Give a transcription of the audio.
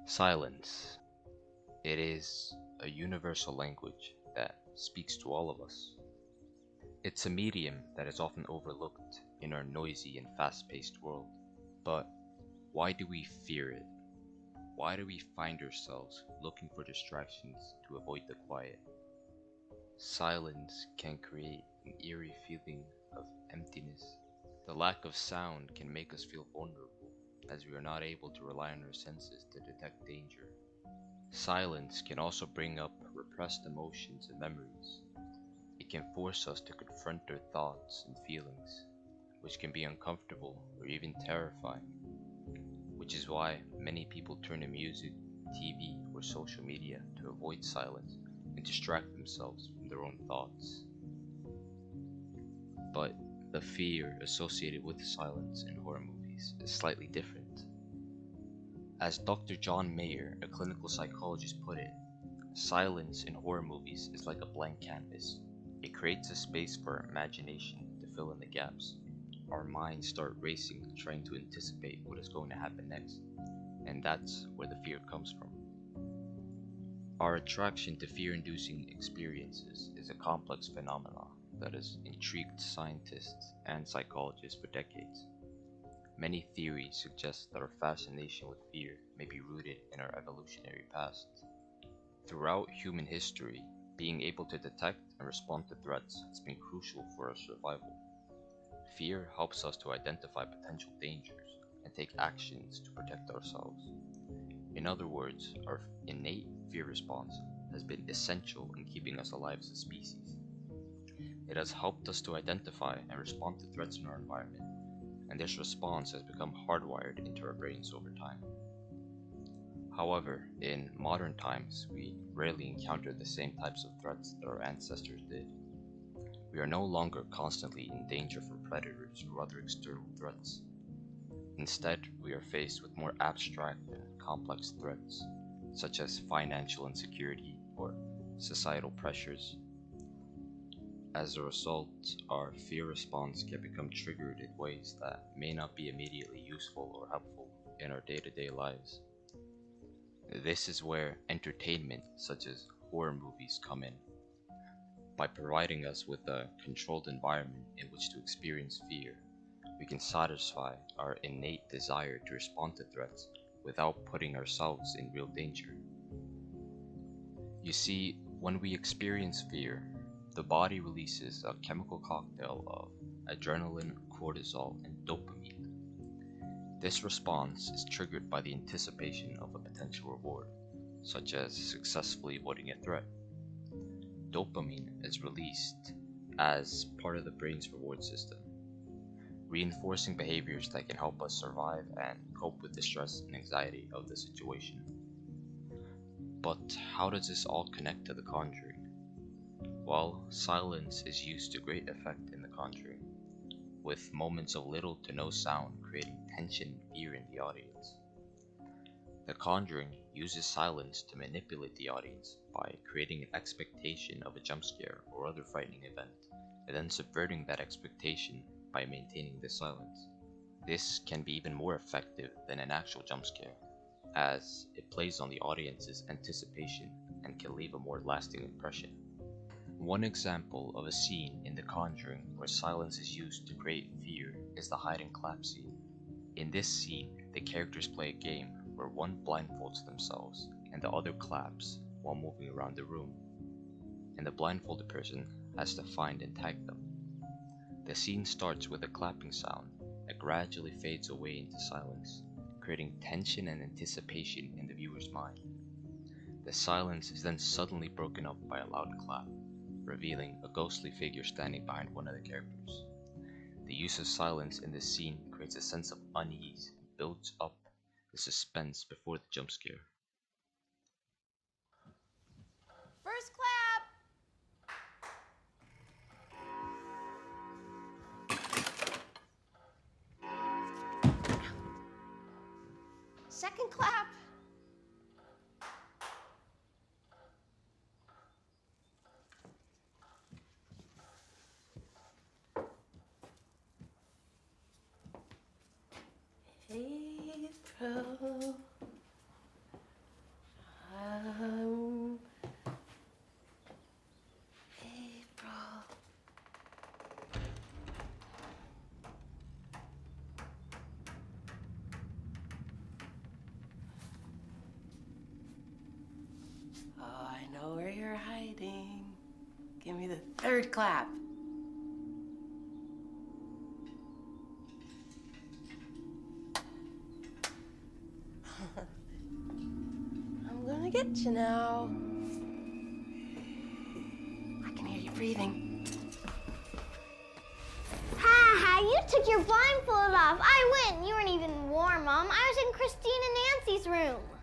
Silence. It is a universal language that speaks to all of us. It's a medium that is often overlooked in our noisy and fast-paced world. But why do we fear it? Why do we find ourselves looking for distractions to avoid the quiet? Silence can create an eerie feeling of emptiness. The lack of sound can make us feel vulnerable, as we are not able to rely on our senses to detect danger. Silence can also bring up repressed emotions and memories. It can force us to confront our thoughts and feelings, which can be uncomfortable or even terrifying, which is why many people turn to music, TV, or social media to avoid silence and distract themselves from their own thoughts. But the fear associated with silence in horror movies is slightly different. As Dr. John Mayer, a clinical psychologist, put it, silence in horror movies is like a blank canvas. It creates a space for our imagination to fill in the gaps. Our minds start racing, trying to anticipate what is going to happen next, and that's where the fear comes from. Our attraction to fear-inducing experiences is a complex phenomenon that has intrigued scientists and psychologists for decades. Many theories suggest that our fascination with fear may be rooted in our evolutionary past. Throughout human history, being able to detect and respond to threats has been crucial for our survival. Fear helps us to identify potential dangers and take actions to protect ourselves. In other words, our innate fear response has been essential in keeping us alive as a species. It has helped us to identify and respond to threats in our environment, and this response has become hardwired into our brains over time. However, in modern times, we rarely encounter the same types of threats that our ancestors did. We are no longer constantly in danger from predators or other external threats. Instead, we are faced with more abstract and complex threats, such as financial insecurity or societal pressures. As a result, our fear response can become triggered in ways that may not be immediately useful or helpful in our day-to-day lives. This is where entertainment such as horror movies come in. By providing us with a controlled environment in which to experience fear, we can satisfy our innate desire to respond to threats without putting ourselves in real danger. You see, when we experience fear, the body releases a chemical cocktail of adrenaline, cortisol, and dopamine. This response is triggered by the anticipation of a potential reward, such as successfully avoiding a threat. Dopamine is released as part of the brain's reward system, reinforcing behaviors that can help us survive and cope with the stress and anxiety of the situation. But how does this all connect to The Conjuring? Well, silence is used to great effect in The Conjuring, with moments of little to no sound creating tension and fear in the audience. The Conjuring uses silence to manipulate the audience by creating an expectation of a jump scare or other frightening event, and then subverting that expectation by maintaining the silence. This can be even more effective than an actual jump scare, as it plays on the audience's anticipation and can leave a more lasting impression. One example of a scene in The Conjuring where silence is used to create fear is the hide and clap scene. In this scene, the characters play a game where one blindfolds themselves and the other claps while moving around the room, and the blindfolded person has to find and tag them. The scene starts with a clapping sound that gradually fades away into silence, creating tension and anticipation in the viewer's mind. The silence is then suddenly broken up by a loud clap, revealing a ghostly figure standing behind one of the characters. The use of silence in this scene creates a sense of unease and builds up the suspense before the jump scare. First clap. Second clap. April, know where you're hiding. Give me the third clap. I'm gonna get you now. I can hear you breathing. Ha ha, you took your blindfold off. I win. You weren't even warm, Mom. I was in Christine and Nancy's room.